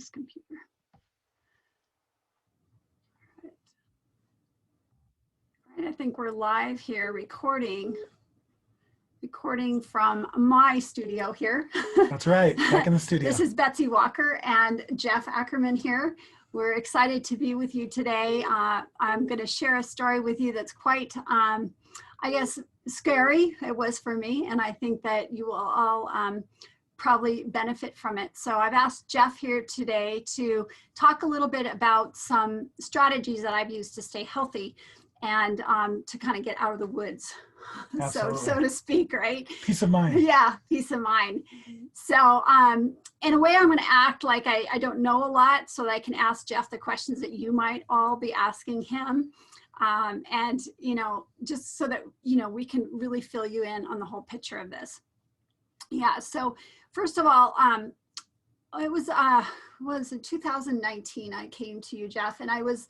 this computer. Right, I think we're live here recording from my studio here. That's right, back in the studio. This is Betsy Walker and Jeff Ackerman here. We're excited to be with you today. I'm going to share a story with you that's quite, I guess, scary. It was for me, and I think that you will all probably benefit from it. So I've asked Jeff here today to talk a little bit about some strategies that I've used to stay healthy and to kind of get out of the woods, so to speak, right? Peace of mind. Yeah, peace of mind. So in a way, I'm going to act like I don't know a lot so that I can ask Jeff the questions that you might all be asking him. And, you know, just so that, you know, we can really fill you in on the whole picture of this. Yeah, so first of all, it was in 2019 I came to you, Jeff, and I was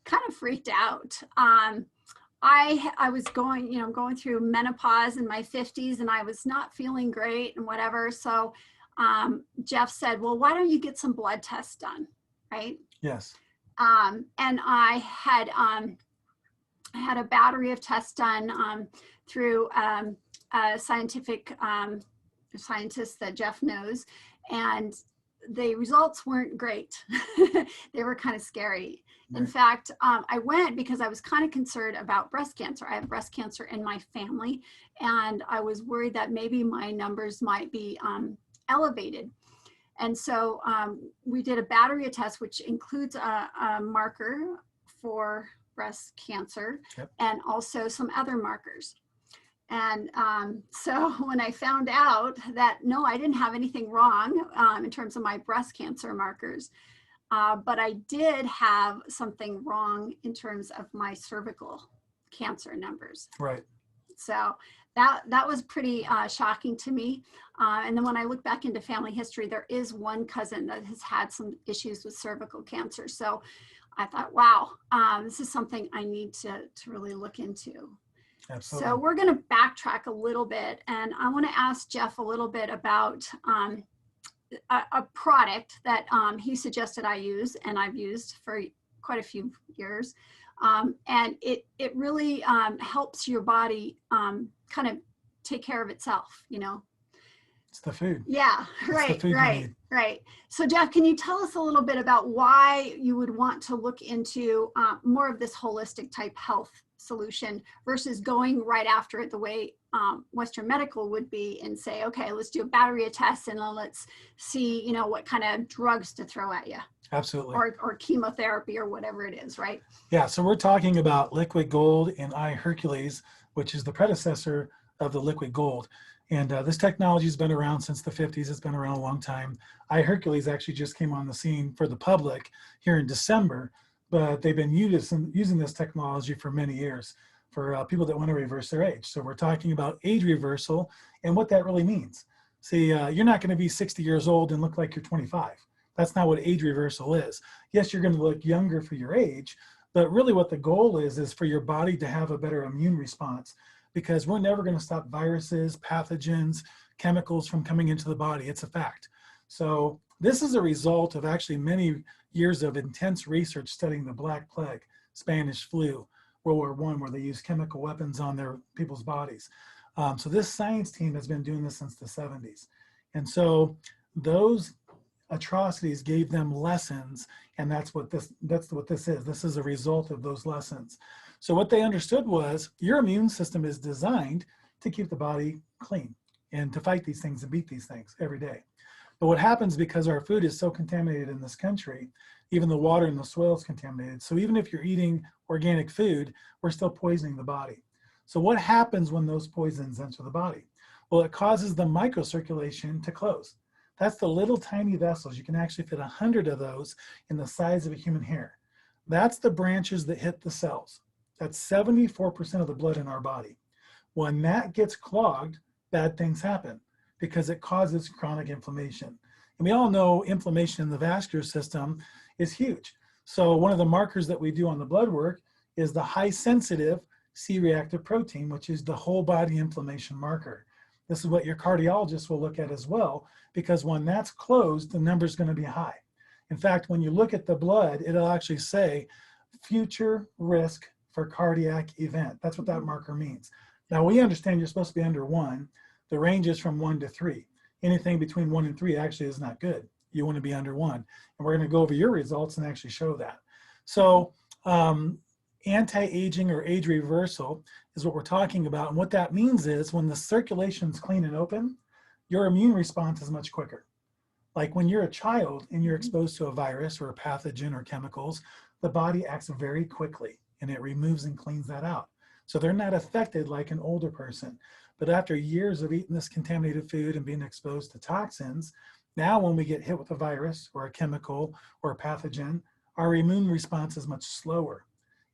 kind of freaked out. I was going through menopause in my 50s, and I was not feeling great and whatever. So Jeff said, well, why don't you get some blood tests done, right? Yes. And I had a battery of tests done through a scientific scientist that Jeff knows, and the results weren't great. They were kind of scary. Right. In fact, I went because I was kind of concerned about breast cancer. I have breast cancer in my family, and I was worried that maybe my numbers might be elevated. And so we did a battery of tests, which includes a marker for breast cancer, yep, and also some other markers. And so when I found out that, no, I didn't have anything wrong in terms of my breast cancer markers, but I did have something wrong in terms of my cervical cancer numbers. Right. So that was pretty shocking to me. And then when I look back into family history, there is one cousin that has had some issues with cervical cancer. So I thought, wow, this is something I need to really look into. Absolutely. So we're going to backtrack a little bit, and I want to ask Jeff a little bit about a product that he suggested I use, and I've used for quite a few years. And it really helps your body kind of take care of itself, you know. It's the food. Yeah, right, right. So Jeff, can you tell us a little bit about why you would want to look into more of this holistic type health solution versus going right after it the way Western medical would be and say, okay, let's do a battery of tests and then let's see, you know, what kind of drugs to throw at you. Absolutely. Or chemotherapy or whatever it is, right? Yeah, so we're talking about liquid gold and iHercules, which is the predecessor of the liquid gold. And this technology has been around since the 50s. It's been around a long time. iHercules actually just came on the scene for the public here in December, but they've been using this technology for many years for people that want to reverse their age. So we're talking about age reversal and what that really means. See, you're not going to be 60 years old and look like you're 25. That's not what age reversal is. Yes, you're going to look younger for your age, but really what the goal is for your body to have a better immune response, because we're never going to stop viruses, pathogens, chemicals from coming into the body. It's a fact. So this is a result of actually many years of intense research studying the Black Plague, Spanish flu, World War I, where they used chemical weapons on their people's bodies. So this science team has been doing this since the 70s. And so those atrocities gave them lessons, and that's what this is. This is a result of those lessons. So what they understood was your immune system is designed to keep the body clean and to fight these things and beat these things every day. But what happens, because our food is so contaminated in this country, even the water in the soil is contaminated. So even if you're eating organic food, we're still poisoning the body. So what happens when those poisons enter the body? Well, it causes the microcirculation to close. That's the little tiny vessels. You can actually fit 100 of those in the size of a human hair. That's the branches that hit the cells. That's 74% of the blood in our body. When that gets clogged, bad things happen because it causes chronic inflammation. And we all know inflammation in the vascular system is huge. So one of the markers that we do on the blood work is the high sensitive C-reactive protein, which is the whole body inflammation marker. This is what your cardiologist will look at as well, because when that's closed, the number is going to be high. In fact, when you look at the blood, it'll actually say future risk for cardiac event. That's what that marker means. Now, we understand you're supposed to be under 1. The range is from 1 to 3. Anything between 1 and 3 actually is not good. You want to be under 1. And we're going to go over your results and actually show that. So anti-aging or age reversal is what we're talking about. And what that means is when the circulation is clean and open, your immune response is much quicker. Like when you're a child and you're exposed to a virus or a pathogen or chemicals, the body acts very quickly and it removes and cleans that out. So they're not affected like an older person. But after years of eating this contaminated food and being exposed to toxins, now when we get hit with a virus or a chemical or a pathogen, our immune response is much slower.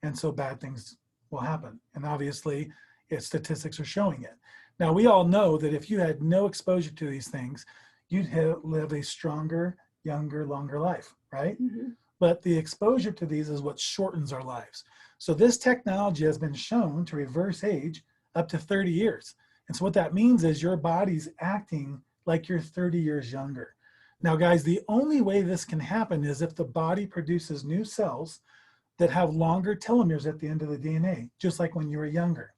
And so bad things will happen. And obviously, statistics are showing it. Now, we all know that if you had no exposure to these things, you'd live a stronger, younger, longer life, right? Mm-hmm. But the exposure to these is what shortens our lives. So this technology has been shown to reverse age up to 30 years. And so what that means is your body's acting like you're 30 years younger. Now, guys, the only way this can happen is if the body produces new cells that have longer telomeres at the end of the DNA, just like when you were younger.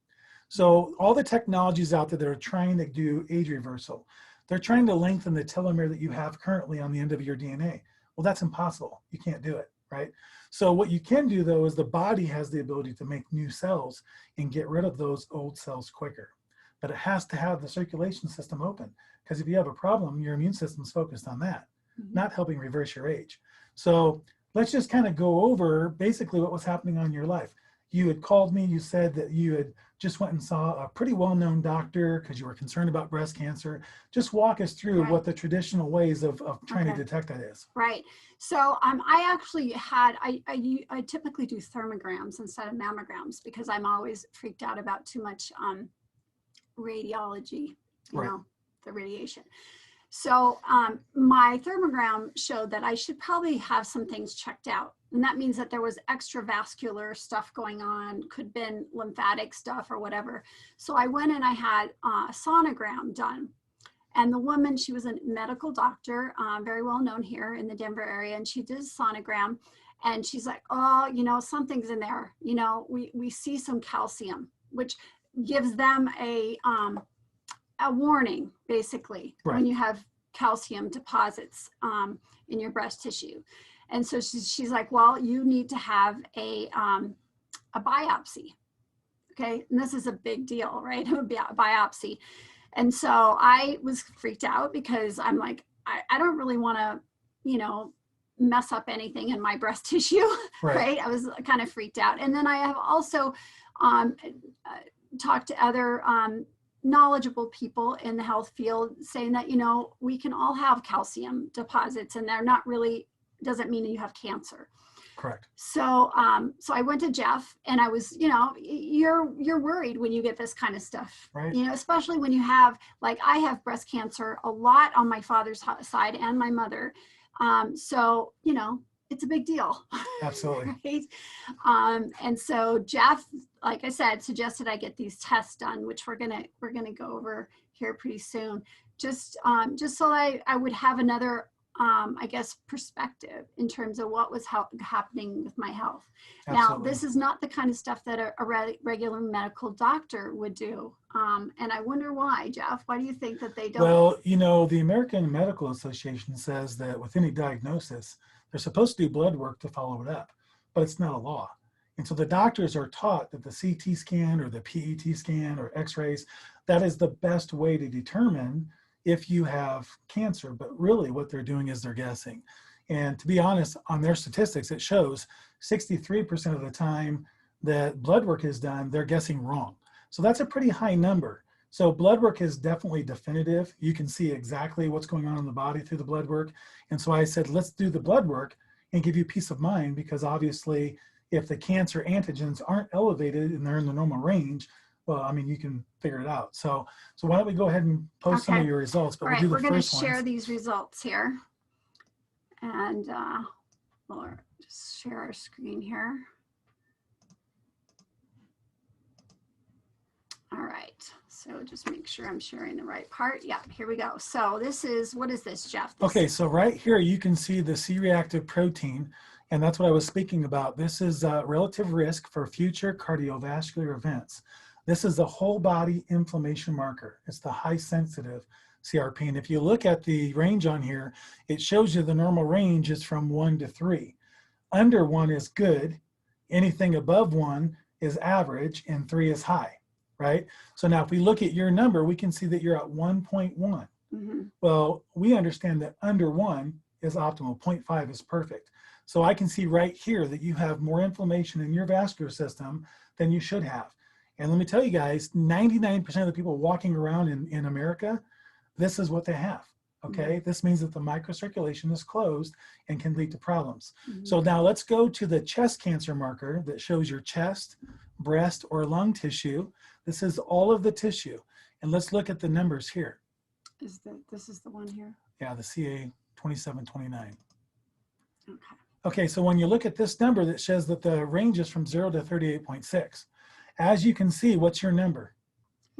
So all the technologies out there that are trying to do age reversal, they're trying to lengthen the telomere that you have currently on the end of your DNA. Well, that's impossible. You can't do it, right? So what you can do, though, is the body has the ability to make new cells and get rid of those old cells quicker. But it has to have the circulation system open, because if you have a problem, your immune system's focused on that, not helping reverse your age. So let's just kind of go over basically what was happening on your life. You had called me, you said that you had just went and saw a pretty well-known doctor because you were concerned about breast cancer. Just walk us through what the traditional ways of trying to detect that is. Right. So I actually had, I typically do thermograms instead of mammograms because I'm always freaked out about too much radiology, you know, the radiation. So my thermogram showed that I should probably have some things checked out. And that means that there was extravascular stuff going on, could have been lymphatic stuff or whatever. So I went and I had a sonogram done. And the woman, she was a medical doctor, very well known here in the Denver area. And she did a sonogram and she's like, oh, you know, something's in there. You know, we see some calcium, which gives them a warning, basically, when you have calcium deposits in your breast tissue. And so she's like, well, you need to have a biopsy. Okay. And this is a big deal, right? A biopsy. And so I was freaked out because I'm like, I don't really want to, you know, mess up anything in my breast tissue, right? I was kind of freaked out. And then I have also talked to other knowledgeable people in the health field saying that, you know, we can all have calcium deposits and they're not really, doesn't mean you have cancer. Correct. So so I went to Jeff and I was, you know, you're worried when you get this kind of stuff, right? You know, especially when you have, like, I have breast cancer a lot on my father's side and my mother. So, you know, it's a big deal. Absolutely. Right. And so Jeff, like I said, suggested I get these tests done, which we're gonna go over here pretty soon. Just so I would have another I guess perspective in terms of what was happening with my health. Absolutely. Now, this is not the kind of stuff that a regular medical doctor would do. And I wonder why, Jeff. Why do you think that they don't? Well, you know, the American Medical Association says that with any diagnosis, they're supposed to do blood work to follow it up, but it's not a law. And so the doctors are taught that the CT scan or the PET scan or x-rays, that is the best way to determine if you have cancer. But really what they're doing is they're guessing. And to be honest, on their statistics, it shows 63% of the time that blood work is done, they're guessing wrong. So that's a pretty high number. So blood work is definitely definitive. You can see exactly what's going on in the body through the blood work. And so I said, let's do the blood work and give you peace of mind, because obviously if the cancer antigens aren't elevated and they're in the normal range, well, I mean, you can figure it out. So why don't we go ahead and post some of your results, but we'll do the first one. We're going to share these results here. And we'll just share our screen here. All right, So just make sure I'm sharing the right part. Yeah, here we go. So this is, what is this, Jeff? Okay, so right here you can see the C-reactive protein, and that's what I was speaking about. This is relative risk for future cardiovascular events. This is a whole body inflammation marker. It's the high sensitive CRP. And if you look at the range on here, it shows you the normal range is from 1 to 3. Under 1 is good. Anything above 1 is average, and 3 is high, right? So now if we look at your number, we can see that you're at 1.1. Mm-hmm. Well, we understand that under 1 is optimal, 0.5 is perfect. So I can see right here that you have more inflammation in your vascular system than you should have. And let me tell you guys, 99% of the people walking around in America, this is what they have, okay? Mm-hmm. This means that the microcirculation is closed and can lead to problems. Mm-hmm. So now let's go to the chest cancer marker that shows your chest, breast, or lung tissue. This is all of the tissue. And let's look at the numbers here. This is the one here? Yeah, the CA 2729. Okay. Okay, so when you look at this number that says that the range is from 0 to 38.6, as you can see, what's your number?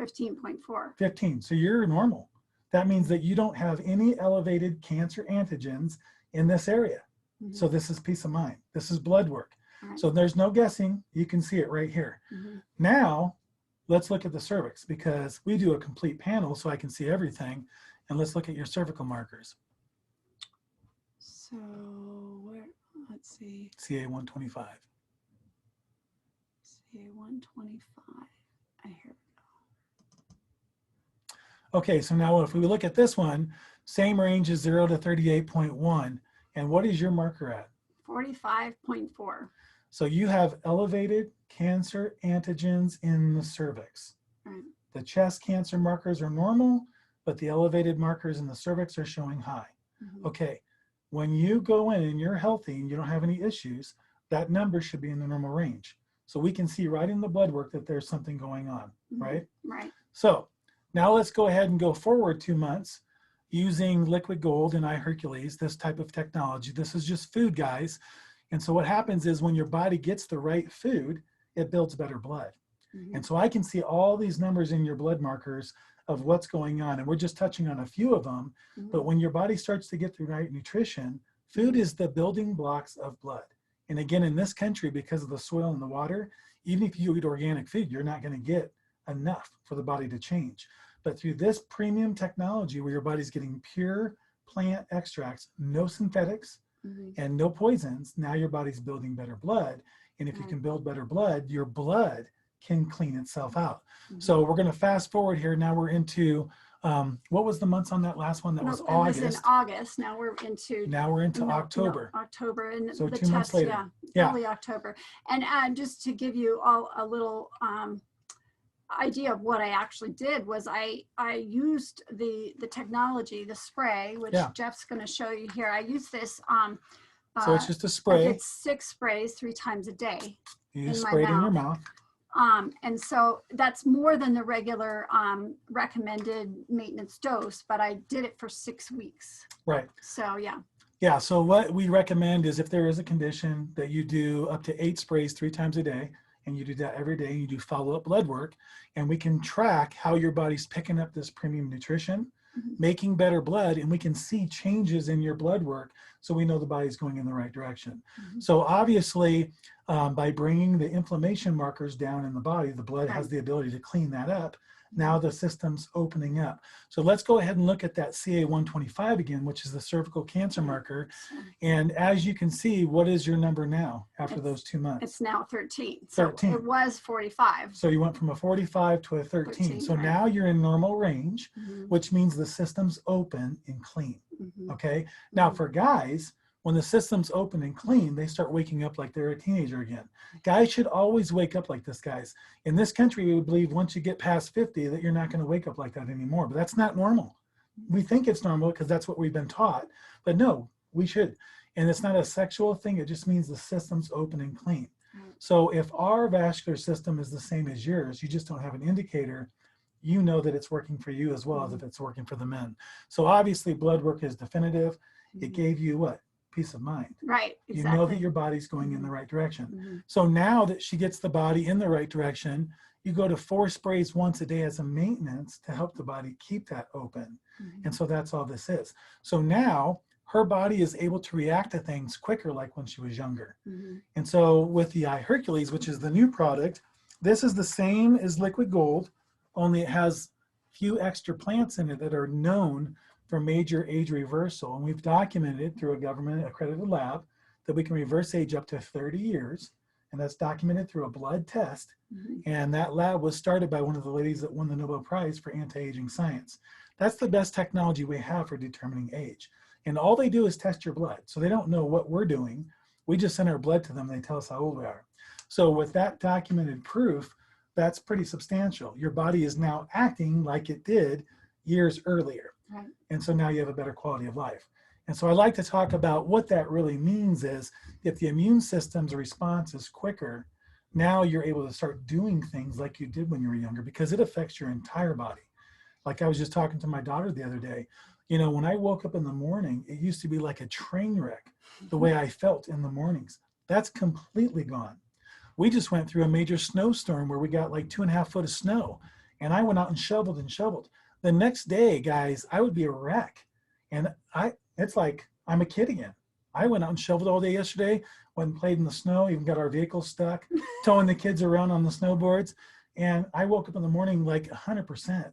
15.4. 15, so you're normal. That means that you don't have any elevated cancer antigens in this area. Mm-hmm. So this is peace of mind. This is blood work. Right. So there's no guessing. You can see it right here. Mm-hmm. Now, let's look at the cervix because we do a complete panel so I can see everything. And let's look at your cervical markers. So where, let's see. CA 125. CA 125. I hear it. Okay, so now if we look at this one, same range is 0 to 38.1. And what is your marker at? 45.4. So you have elevated cancer antigens in the cervix. Right. The chest cancer markers are normal, but the elevated markers in the cervix are showing high. Mm-hmm. Okay, when you go in and you're healthy and you don't have any issues, that number should be in the normal range. So we can see right in the blood work that there's something going on, Mm-hmm. right? Right. So now let's go ahead and go forward 2 months using liquid gold and iHercules, this type of technology. This is just food, guys. And so what happens is when your body gets the right food, it builds better blood. Mm-hmm. And so I can see all these numbers in your blood markers of what's going on. And we're just touching on a few of them. Mm-hmm. But when your body starts to get the right nutrition, food is the building blocks of blood. And again, in this country, because of the soil and the water, even if you eat organic food, you're not going to get enough for the body to change. But through this premium technology where your body's getting pure plant extracts, no synthetics, Mm-hmm. and no poisons, now your body's building better blood. And if you can build better blood, your blood can clean itself out. Mm-hmm. So we're going to fast forward here. Now we're into, what was the months on that last one? That was August. It was in August. Now we're into October. October. And So the 2 months test, later. Yeah, early October. And just to give you all a little idea of what I actually did was I used the technology, the spray, which Jeff's going to show you here. I used this. So it's just a spray. It's 6 sprays 3 times a day. You just spray it in your mouth. And so that's more than the regular recommended maintenance dose, but I did it for 6 weeks. Right. So yeah. Yeah. So what we recommend is if there is a condition that you do up to 8 sprays 3 times a day, and you do that every day, and you do follow-up blood work, and we can track how your body's picking up this premium nutrition, Mm-hmm. making better blood, and we can see changes in your blood work so we know the body's going in the right direction. Mm-hmm. So obviously, by bringing the inflammation markers down in the body, the blood has the ability to clean that up. Now the system's opening up. So let's go ahead and look at that CA 125 again, which is the cervical cancer marker. And as you can see, what is your number now after those 2 months? It's now 13. So 13. it was 45. So you went from a 45 to a 13. So right. now you're in normal range, Mm-hmm. which means the system's open and clean. Mm-hmm. Okay. Now for guys, when the system's open and clean, they start waking up like they're a teenager again. Guys should always wake up like this, guys. In this country, we would believe once you get past 50 that you're not going to wake up like that anymore, but that's not normal. We think it's normal because that's what we've been taught, but no, we should. And it's not a sexual thing. It just means the system's open and clean. So if our vascular system is the same as yours, you just don't have an indicator, you know that it's working for you as well as if it's working for the men. So obviously blood work is definitive. It gave you what? Peace of mind. Right. Exactly. You know that your body's going in the right direction. Mm-hmm. So now that she gets the body in the right direction, you go to 4 sprays once a day as a maintenance to help the body keep that open. And so that's all this is. So now her body is able to react to things quicker, like when she was younger. And so with the iHercules, which is the new product, this is the same as liquid gold, only it has a few extra plants in it that are known for major age reversal. And we've documented through a government accredited lab that we can reverse age up to 30 years. And that's documented through a blood test. And that lab was started by one of the ladies that won the Nobel Prize for anti-aging science. That's the best technology we have for determining age. And all they do is test your blood. So they don't know what we're doing. We just send our blood to them. They tell us how old we are. So with that documented proof, that's pretty substantial. Your body is now acting like it did years earlier. Right. And so now you have a better quality of life. And so I like to talk about what that really means is if the immune system's response is quicker, now you're able to start doing things like you did when you were younger because it affects your entire body. Like I was just talking to my daughter the other day, you know, when I woke up in the morning, it used to be like a train wreck, the way I felt in the mornings. That's completely gone. We just went through a major snowstorm where we got like 2.5 foot of snow and I went out and shoveled and shoveled. The next day, guys, I would be a wreck. And it's like I'm a kid again. I went out and shoveled all day yesterday, went and played in the snow, even got our vehicle stuck, towing the kids around on the snowboards. And I woke up in the morning like 100%.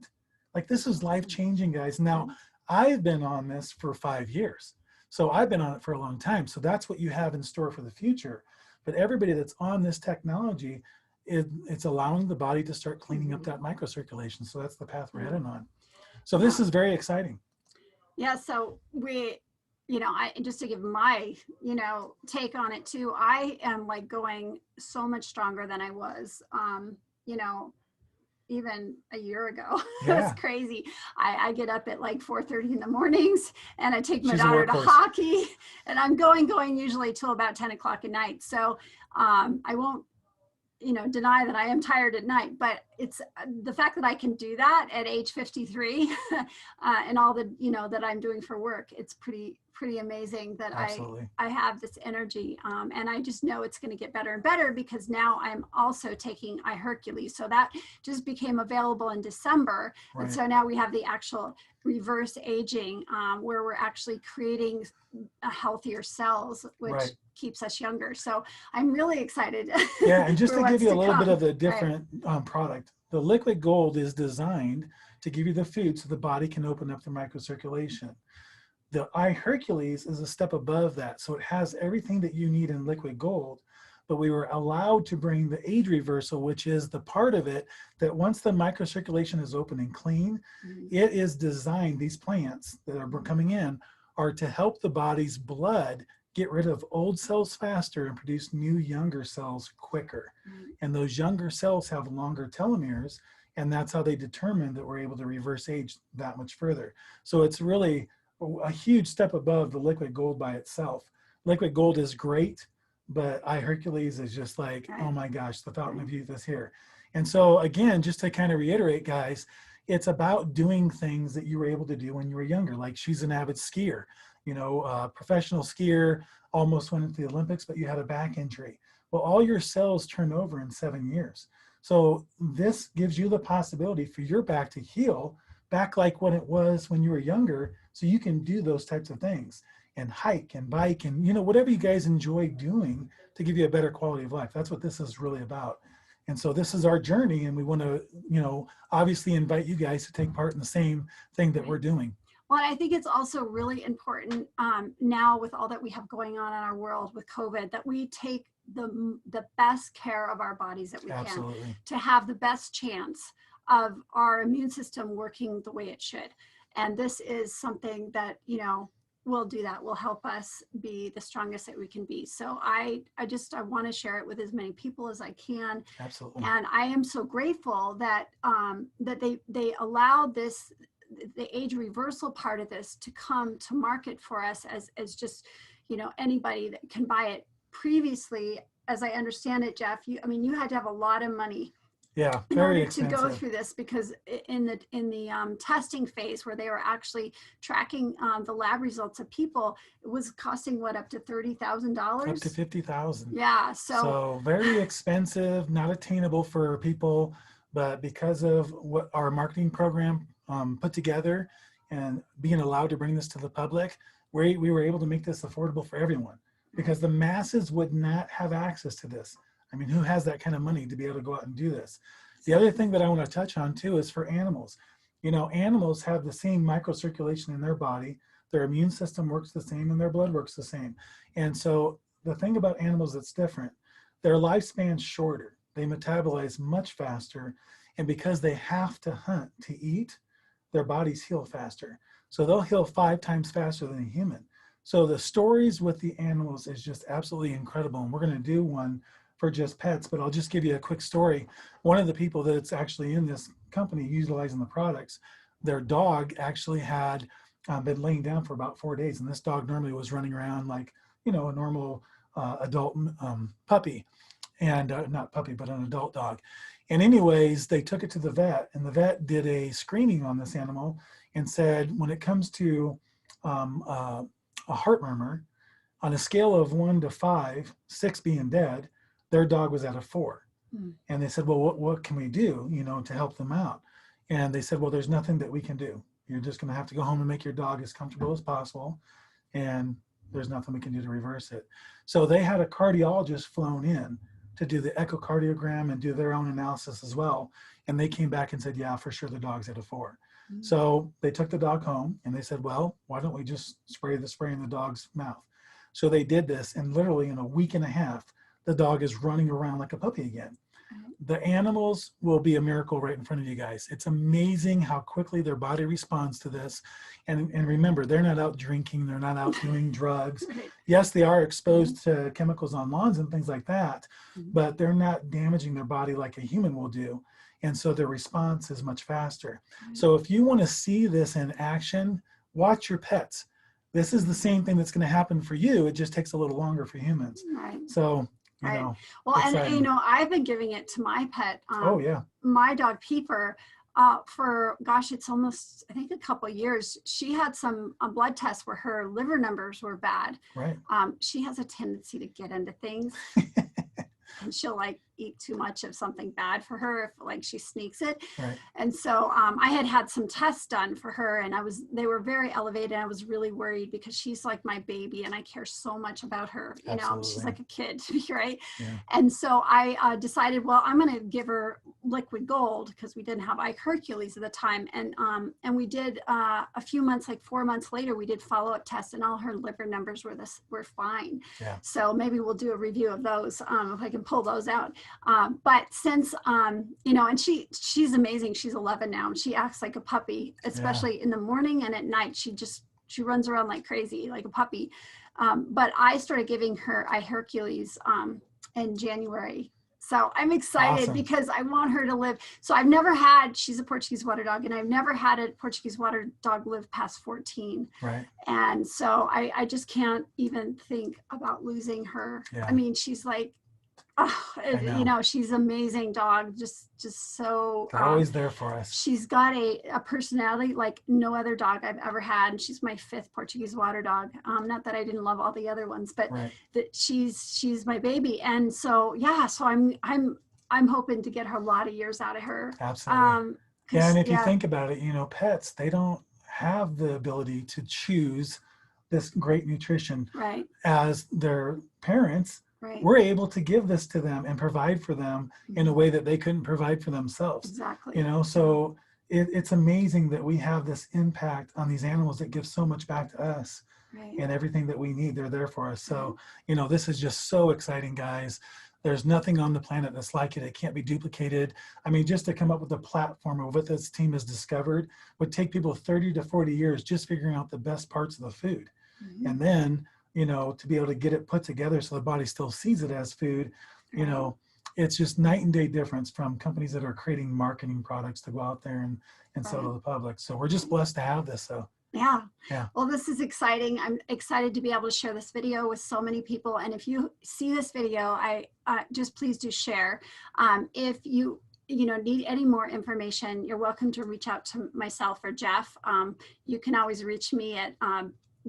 Like this is life-changing, guys. Now, I've been on this for 5 years. So I've been on it for a long time. So that's what you have in store for the future. But everybody that's on this technology, it's allowing the body to start cleaning up that microcirculation. So that's the path we're heading on. So this is very exciting. Yeah, so just to give my, take on it too, I am like going so much stronger than I was, even a year ago. Yeah. It was crazy. I get up at like 4:30 in the mornings and I take my She's a daughter to workhorse. hockey and I'm going usually till about 10 o'clock at night. So I won't, deny that I am tired at night, but it's the fact that I can do that at age 53 and all the, that I'm doing for work. It's pretty amazing that Absolutely. I have this energy. And I just know it's going to get better and better because now I'm also taking iHercules. So that just became available in December. Right. And so now we have the actual reverse aging where we're actually creating healthier cells, which Right. keeps us younger. So I'm really excited. Yeah, and just for to give what's you a to little bit come. of the different product, the liquid gold is designed to give you the food so the body can open up the microcirculation. The iHercules is a step above that. So it has everything that you need in liquid gold, but we were allowed to bring the age reversal, which is the part of it that once the microcirculation is open and clean, it is designed, these plants that are coming in are to help the body's blood get rid of old cells faster and produce new younger cells quicker. And those younger cells have longer telomeres, and that's how they determine that we're able to reverse age that much further. So it's really a huge step above the liquid gold by itself. Liquid gold is great, but iHercules is just like, oh my gosh, the fountain of youth is here. And so again, just to kind of reiterate, guys, it's about doing things that you were able to do when you were younger. Like she's an avid skier, professional skier, almost went into the Olympics, but you had a back injury. Well, all your cells turn over in 7 years. So this gives you the possibility for your back to heal back like what it was when you were younger, so you can do those types of things and hike and bike and whatever you guys enjoy doing to give you a better quality of life. That's what this is really about. And so this is our journey, and we want to obviously invite you guys to take part in the same thing that we're doing. Well, I think it's also really important now with all that we have going on in our world with COVID that we take the best care of our bodies that we Absolutely. can to have the best chance of our immune system working the way it should. And this is something that, will do that, will help us be the strongest that we can be. So I want to share it with as many people as I can. Absolutely. And I am so grateful that they allowed this, the age reversal part of this to come to market for us as just, anybody that can buy it. Previously, as I understand it, Jeff, you had to have a lot of money Yeah, in very order expensive. to go through this, because in the testing phase where they were actually tracking the lab results of people, it was costing up to $30,000? Up to $50,000. Yeah. So very expensive, not attainable for people. but because of what our marketing program put together and being allowed to bring this to the public, we were able to make this affordable for everyone, because the masses would not have access to this. I mean, who has that kind of money to be able to go out and do this? The other thing that I want to touch on too is for animals. You know, animals have the same microcirculation in their body. Their immune system works the same and their blood works the same. And so the thing about animals that's different, their lifespan's shorter. They metabolize much faster. And because they have to hunt to eat, their bodies heal faster. So they'll heal 5 times faster than a human. So the stories with the animals is just absolutely incredible. And we're going to do one for just pets, but I'll just give you a quick story. One of the people that's actually in this company utilizing the products, their dog actually had been laying down for about 4 days. And this dog normally was running around like, you know, a normal adult puppy, and not puppy, but an adult dog. And anyways, they took it to the vet, and the vet did a screening on this animal and said, when it comes to a heart murmur, on a scale of 1 to 5, 6 being dead, their dog was at a 4. Mm. And they said, well, what can we do, you know, to help them out? And they said, well, there's nothing that we can do. You're just going to have to go home and make your dog as comfortable as possible. And there's nothing we can do to reverse it. So they had a cardiologist flown in to do the echocardiogram and do their own analysis as well. And they came back and said, yeah, for sure the dog's at a 4. Mm-hmm. So they took the dog home and they said, well, why don't we just spray the spray in the dog's mouth? So they did this, and literally in a week and a half, the dog is running around like a puppy again. The animals will be a miracle right in front of you guys. It's amazing how quickly their body responds to this. And remember, they're not out drinking. They're not out doing drugs. Yes, they are exposed to chemicals on lawns and things like that, but they're not damaging their body like a human will do. And so their response is much faster. So if you want to see this in action, watch your pets. This is the same thing that's going to happen for you. It just takes a little longer for humans. Right. So, you know, well, and you know, I've been giving it to my pet. Oh yeah. My dog Peeper, for gosh, it's almost, I think, a couple of years. She had some blood tests where her liver numbers were bad. Right. She has a tendency to get into things, and she'll like eat too much of something bad for her if like she sneaks it. Right. And so I had some tests done for her, and they were very elevated. I was really worried because she's like my baby and I care so much about her. You Absolutely. Know, she's like a kid to me, right? Yeah. And so I decided, well, I'm going to give her liquid gold because we didn't have Hercules at the time. And we did a few months, like 4 months later, we did follow-up tests, and all her liver numbers were fine. Yeah. So maybe we'll do a review of those if I can pull those out. But since, you know, and she's amazing. She's 11 now, and she acts like a puppy, especially in the morning and at night. She runs around like crazy, like a puppy. But I started giving her Hercules in January. So I'm excited because I want her to live. So she's a Portuguese water dog, and I've never had a Portuguese water dog live past 14. Right. And so I just can't even think about losing her. Yeah. I mean, she's like, you know, she's an amazing dog, just so they're always there for us. She's got a personality like no other dog I've ever had. She's my 5th Portuguese water dog. Not that I didn't love all the other ones, but that she's my baby. And so so I'm hoping to get her a lot of years out of her. Absolutely. Yeah, and if you think about it, you know, pets, they don't have the ability to choose this great nutrition as their parents. Right. We're able to give this to them and provide for them in a way that they couldn't provide for themselves. Exactly. You know, so it's amazing that we have this impact on these animals that give so much back to us. Right. And everything that we need, they're there for us. So, you know, this is just so exciting, guys. There's nothing on the planet that's like it. It can't be duplicated. I mean, just to come up with a platform of what this team has discovered would take people 30 to 40 years just figuring out the best parts of the food. Mm-hmm. And then, you know, to be able to get it put together so the body still sees it as food, you know, it's just night and day difference from companies that are creating marketing products to go out there and sell to the public. So we're just blessed to have this. So yeah. Well, this is exciting. I'm excited to be able to share this video with so many people. And if you see this video, I just please do share. If you need any more information, you're welcome to reach out to myself or Jeff. You can always reach me at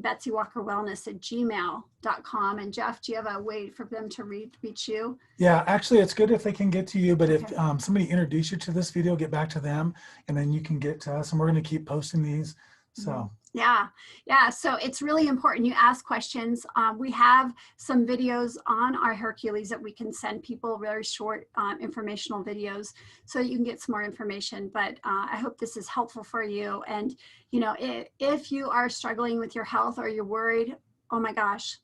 betsywalkerwellness@gmail.com. And Jeff, do you have a way for them to reach you? Yeah, actually, it's good if they can get to you, but if Okay. somebody introduce you to this video, get back to them, and then you can get to us, and we're going to keep posting these. So yeah, so it's really important you ask questions. We have some videos on our Hercules that we can send people, very short informational videos, so you can get some more information. But I hope this is helpful for you. And you know, if you are struggling with your health or you're worried, oh my gosh,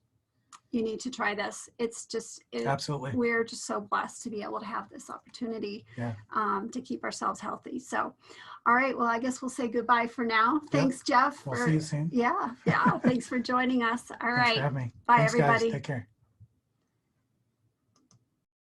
you need to try this. It's just, absolutely, we're just so blessed to be able to have this opportunity to keep ourselves healthy. So, all right, well, I guess we'll say goodbye for now. Thanks, Jeff. We'll see you soon. Yeah, thanks for joining us. All Thanks right. for having me. Bye, Thanks, everybody. guys. Take care.